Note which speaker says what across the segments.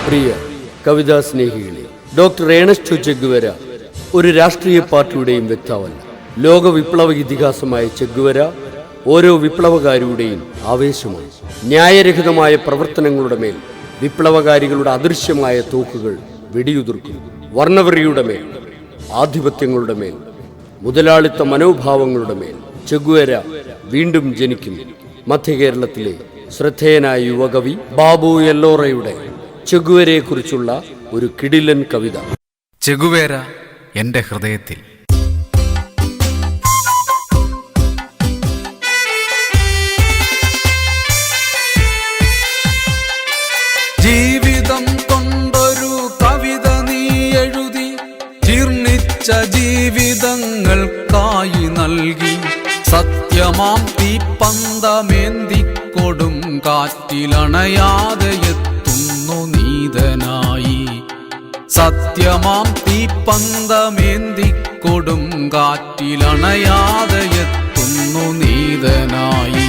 Speaker 1: പ്രിയ കവിതാ സ്നേഹികളെ, doctor Ernesto Che Guevara ഒരു രാഷ്ട്രീയ പാർട്ടിയുടെയും വ്യക്താവല്ല. ലോക വിപ്ലവ ഇതിഹാസമായ ചെഗുവേര ഓരോ വിപ്ലവകാരിയുടെയും ആവേശമാണ്. ന്യായരഹിതമായ പ്രവർത്തനങ്ങളുടെ മേൽ വിപ്ലവകാരികളുടെ അദൃശ്യമായ തോക്കുകൾ വെടിയുതിർക്കും. വർണ്ണവെറിയുടെ മേൽ, ആധിപത്യങ്ങളുടെ മേൽ, മുതലാളിത്ത മനോഭാവങ്ങളുടെ മേൽ ചെഗുവേര വീണ്ടും ജനിക്കും. മധ്യകേരളത്തിലെ ശ്രദ്ധേയനായ യുവകവി ബാബു എല്ലോറയുടെ ചെഗുവേരയെക്കുറിച്ചുള്ള ഒരു കിടിലൻ കവിത.
Speaker 2: ചെഗുവേര എൻ്റെ ഹൃദയത്തിൽ. ജീവിതം കൊണ്ടൊരു കവിത നീ എഴുതി, ജീർണിച്ച ജീവിതങ്ങൾക്കായി നൽകി. സത്യമാം തീപ്പന്തമേന്തിക്കൊടും കാറ്റിലണയാതെ എത്തുന്നു നീതനായി. സത്യമാം തീപ്പന്തമേന്തിക്കൊടും കാറ്റിലണയാതെ എത്തുന്നു നീതനായി.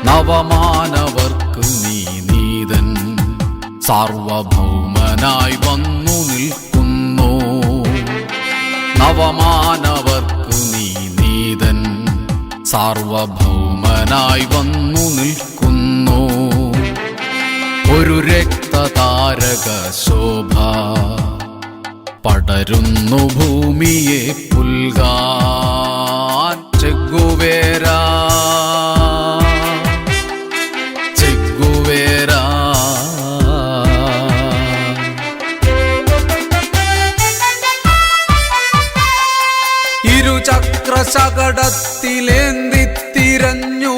Speaker 2: നവമാനവർക്ക് നീ നീതൻ, സാർവഭൗമനായി വന്നു നിൽക്കുന്നു. നവമാനവർക്ക് നീ നീതൻ, സാർവഭൗമനായി വന്നു നിൽക്കുന്നു. ഒരു രക്തതാരക ശോഭ പടരുന്നു ഭൂമിയെ പുൽകാൻ. ചെഗുവേര ചെഗുവേര ഇരുചക്രശകടത്തിലേന്തിത്തിരഞ്ഞു,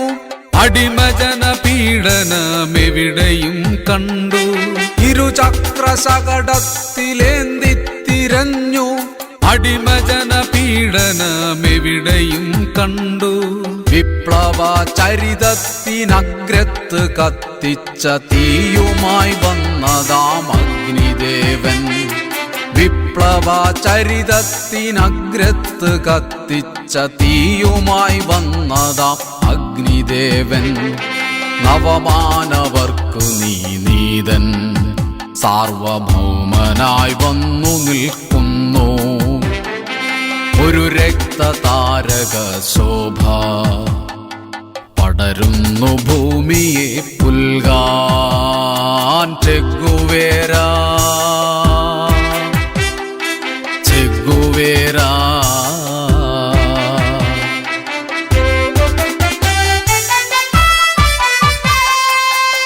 Speaker 2: അടിമജന പീഡനമെവിടെയും കണ്ടു. ഇരുചക്രശകടത്തിലേന്തിത്തിരഞ്ഞു, അടിമജന പീഡനമെവിടെയും കണ്ടു. വിപ്ലവ ചരിതത്തിനഗ്രത്ത് കത്തിച്ച തീയുമായി വന്നതാം അഗ്നിദേവൻ. വിപ്ലവ ചരിതത്തിനഗ്രത്ത് കത്തിച്ച തീയുമായി വന്നതാം അഗ്നിദേവൻ. നവമാനവർക്കു നീ നീതൻ, സാർവഭൗമനായി വന്നു നിൽക്കുന്നു. ഒരു രക്തതാരക ശോഭ പടരുന്നു ഭൂമിയെ പുൽകാൻ. ചെഗുവേര ചെഗുവേര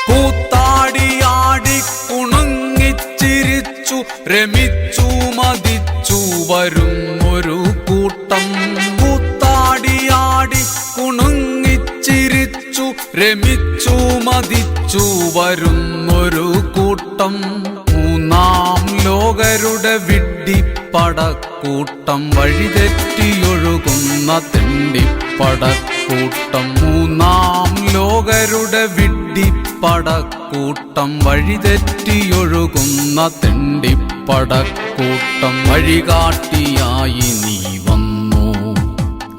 Speaker 2: കൂത്താടിയാടി കുണുങ്ങിച്ചിരിച്ചു രമിച്ചു മതിച്ചു വരുന്നൊരു കൂട്ടം. കൂത്താടിയാടി കുണുങ്ങിച്ചിരിച്ചു രമിച്ചു മതിച്ചു വരുന്നൊരു കൂട്ടം. മൂന്നാം ലോകരുടെ വിഡ്ഢിപ്പടക്കൂട്ടം, വഴിതെറ്റിയൊഴുകുന്ന തെണ്ടിപ്പടക്കൂട്ടം. മൂന്നാം ലോകരുടെ വിഡ്ഢിപ്പടക്കൂട്ടം, വഴിതെറ്റിയൊഴുകുന്ന തെണ്ടിപ്പടക്കൂട്ടം. വഴികാട്ടിയായി നീ വന്നു,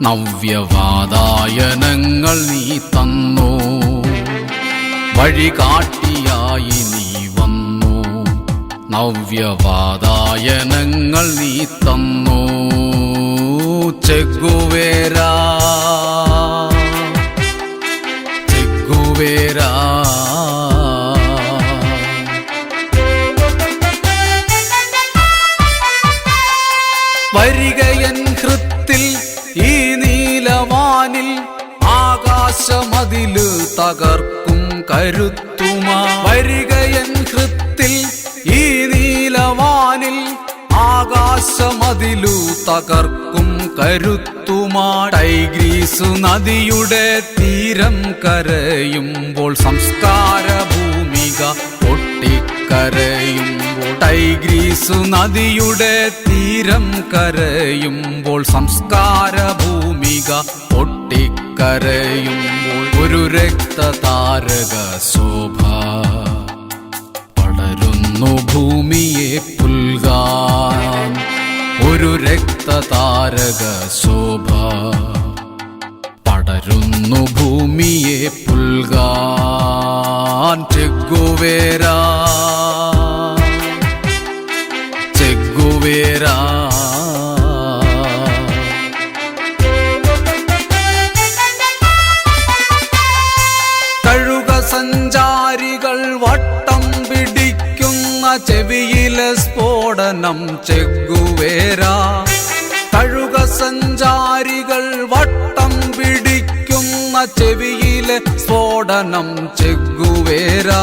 Speaker 2: നവ്യവാതായനങ്ങൾ നീ തന്നു. വഴികാട്ടിയായി നീ വന്നു, നവ്യവാതായനങ്ങൾ നീ തന്നു. ചെഗുവേര ചെഗുവേര വരികയൻ ഹൃത്തിൽ ഈ നീലവാനിൽ, ആകാശമതില് തകർക്കും കരുത്തുമാ. വരികയൻ ഹൃത്തിൽ ഈ നീലവാനിൽ, ആകാശമതിലു തകർക്കും കരുത്തുമാ. ടൈഗ്രീസ് നദിയുടെ തീരം കരയുമ്പോൾ, സംസ്കാര ഭൂമിക പൊട്ടിക്കരയുമ്പോൾ. ടൈഗ്രീസ് നദിയുടെ തീരം കരയുമ്പോൾ, സംസ്കാര ഭൂമിക പൊട്ടിക്കരയുമ്പോൾ. ഒരു രക്തതാരക ശോഭ പടരുന്നു ഭൂമിയെ പുൽകാൻ. ഒരു രക്തതാരക ശോഭ പടരുന്നു ഭൂമിയെ പുൽകാൻ. ചെഗുവേര ചെഗുവേരാ. കഴുക സഞ്ചാരികൾ വട്ടം പിടിക്കുന്ന ചെവിയിലെ സ്ഫോടനം ചെഗുവേരാ. കഴുക സഞ്ചാരികൾ വട്ടം പിടിക്കുന്ന ചെവിയിലെ സ്ഫോടനം ചെഗുവേരാ.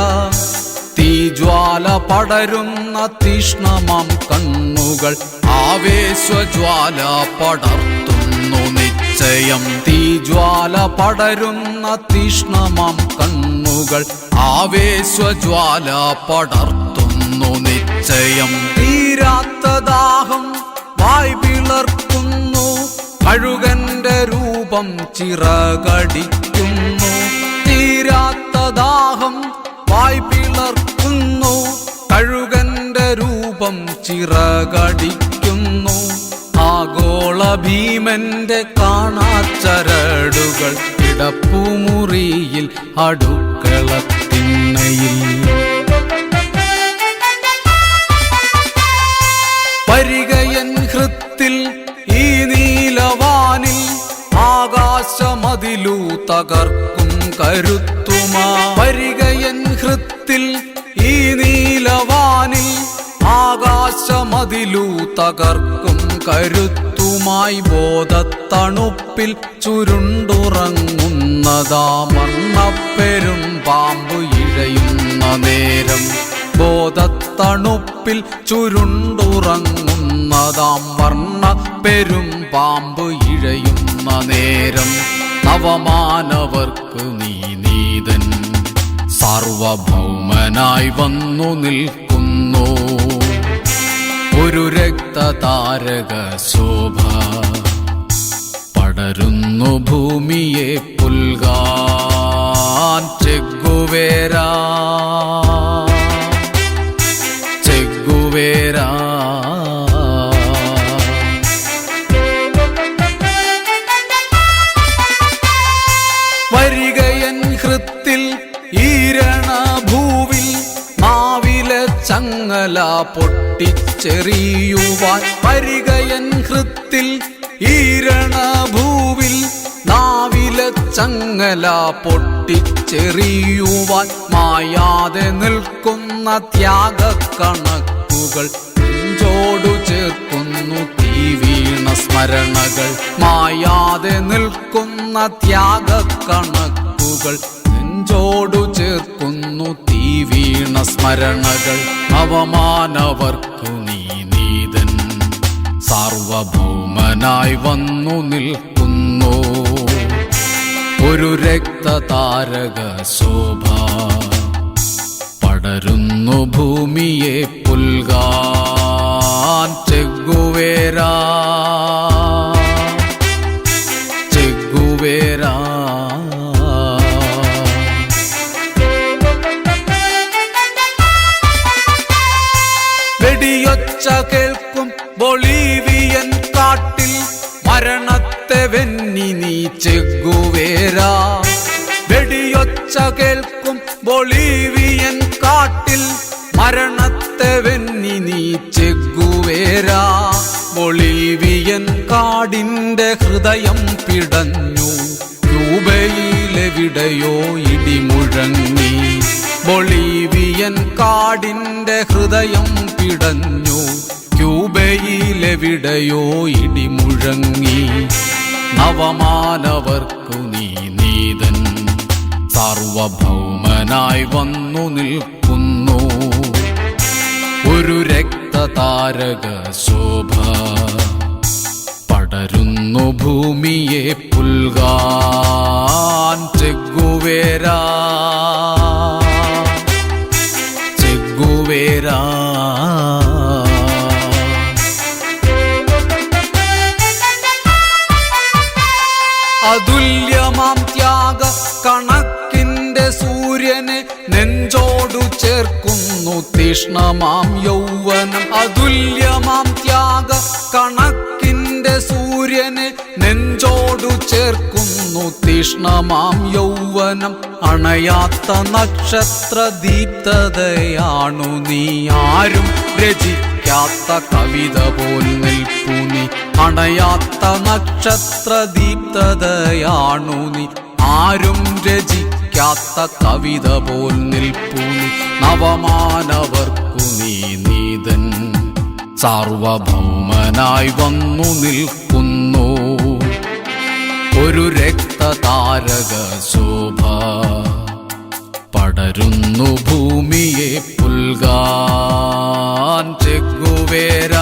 Speaker 2: തീജ്വാല പടരുന്ന തീഷ്ണമാം കണ്ണുകൾ ആവേശജ്വാല പടർത്തുന്നു നിശ്ചയം. തീജ്വാല പടരുന്ന തീഷ്ണമാം കണ്ണുകൾ ആവേശജ്വാല പടർത്തുന്നു നിശ്ചയം. തീരാത്ത ദാഹം വായ് പിളർക്കുന്നു, കഴുകന്റെ രൂപം ചിറകടിക്കുന്നു. തീരാത്ത ദാഹം വായ് പിളർക്കുന്നു, കഴുകന്റെ രൂപം ചിറകടിക്കുന്നു. ആഗോള ഭീമന്റെ കാണാച്ചരടുകൾ കിടപ്പുമുറിയിൽ അടുക്കളത്തിണ്ണയിൽ. വരികയൻ ഹൃത്തിൽ ഈ നീലവാനിൽ, ആകാശമതിലു തകർക്കും കരുത്തുമാ. വരികയൻ ഹൃത്തിൽ ഈ നീലവാനിൽ, ആകാശമതിലു തകർക്കും കരുത്തുമായി. ബോധത്തണുപ്പിൽ ചുരുണ്ടുറങ്ങുന്നതാ മണ്ണപ്പെരും പാമ്പ് ഇഴയുന്ന നേരം. ബോധത്തണുപ്പിൽ ചുരുണ്ടുറങ്ങുന്നതാം വർണ്ണപ്പെരും പാമ്പ് ഇഴയുന്ന നേരം. നവമാനവർക്ക് നീ നീതൻ സാർവഭൗമനായി വന്നു നിൽക്കുന്നു. ഒരു രക്തതാരക ശോഭ പടരുന്നു ഭൂമിയെ പുൽകാൻ ചെഗുവേരാ. ചെഗുവേരാ. വരികയൻ ഹൃത്തിൽ ഈരണഭൂവിൽ, നാവിലെ ചങ്ങല പൊട്ടിച്ചെറിയുവാൻ. വരികയൻ ഹൃത്തിൽ ഈരണഭൂവിൽ, നാവിലെ ചങ്ങല പൊട്ടിച്ചെറിയുവാൻ. മായാതെ നിൽക്കുന്ന ത്യാഗക്കണക്കുകൾ നെഞ്ചോടു ചേർക്കുന്നു തീവീണ സ്മരണകൾ. മായാതെ നിൽക്കുന്ന ത്യാഗക്കണക്കുകൾ നെഞ്ചോടു ചേർക്കുന്നു തീവീണ സ്മരണകൾ. അവമാനവർക്കു നീ നീതൻ സാർവഭൗമനായി വന്നു നിൽക്കുന്നു. ഒരു രക്തതാരക ശോഭ പടരുന്നു ഭൂമിയെ പുൽകാൻ ചെഗുവേരാ. ചെഗുവേരാ. വെടിയൊച്ച കേൾക്കും ബൊളീവിയൻ കാട്ടിൽ, മരണത്തെ വെന്നി നീ ചെഗുവേരാ. വെടിയൊച്ച കേൾക്കും ബൊളീവിയൻ കാട്ടിൽ, മരണത്തെ വെന്നി നീ ചെഗുവേരാ. ബൊളീവിയൻ കാടിന്റെ ഹൃദയം പിടഞ്ഞു, ക്യൂബയിലെവിടെയോ ഇടിമുഴങ്ങി. ബൊളീവിയൻ കാടിന്റെ ഹൃദയം പിടഞ്ഞു, ക്യൂബയിലെവിടെയോ ഇടിമുഴങ്ങി. നവമാനവർക്കു നീ നീതൻ സാർവഭൗമനായി വന്നു നിൽക്കുന്നു. ഒരു രക്തതാരക ശോഭ പടരുന്നു ഭൂമിയെ പുൽകാൻ ചെഗുവേരാ. ചെഗുവേരാ. അതുല്യമാം ത്യാഗ കണക്കിന്റെ സൂര്യനെ നെഞ്ചോടു ചേർക്കുന്നു തീഷ്ണമാം യൗവനം. അതുല്യമാം ത്യാഗ കണക്കിന്റെ സൂര്യനെ നെഞ്ചോടു ചേർക്കുന്നു തീഷ്ണമാം യൗവനം. അണയാത്ത നക്ഷത്ര ദീപ്തതയാണു നീ, ആരും രചിക്ക രചിക്കാത്ത കവിത പോൽ നിൽപ്പു നീ. അണയാത്ത നക്ഷത്ര ദീപ്തതയാണു നീ. ആരും രചിക്കാത്ത കവിത പോൽ നിൽപ്പു നീ. നവമാനവർക്കു നീ നീതൻ സാർവഭൗമനായി വന്നു നിൽക്കുന്നു. ഒരു രക്തതാരക ശോഭ പടരുന്നു ഭൂമിയെ പുൽകാൻ ചെഗുവേര.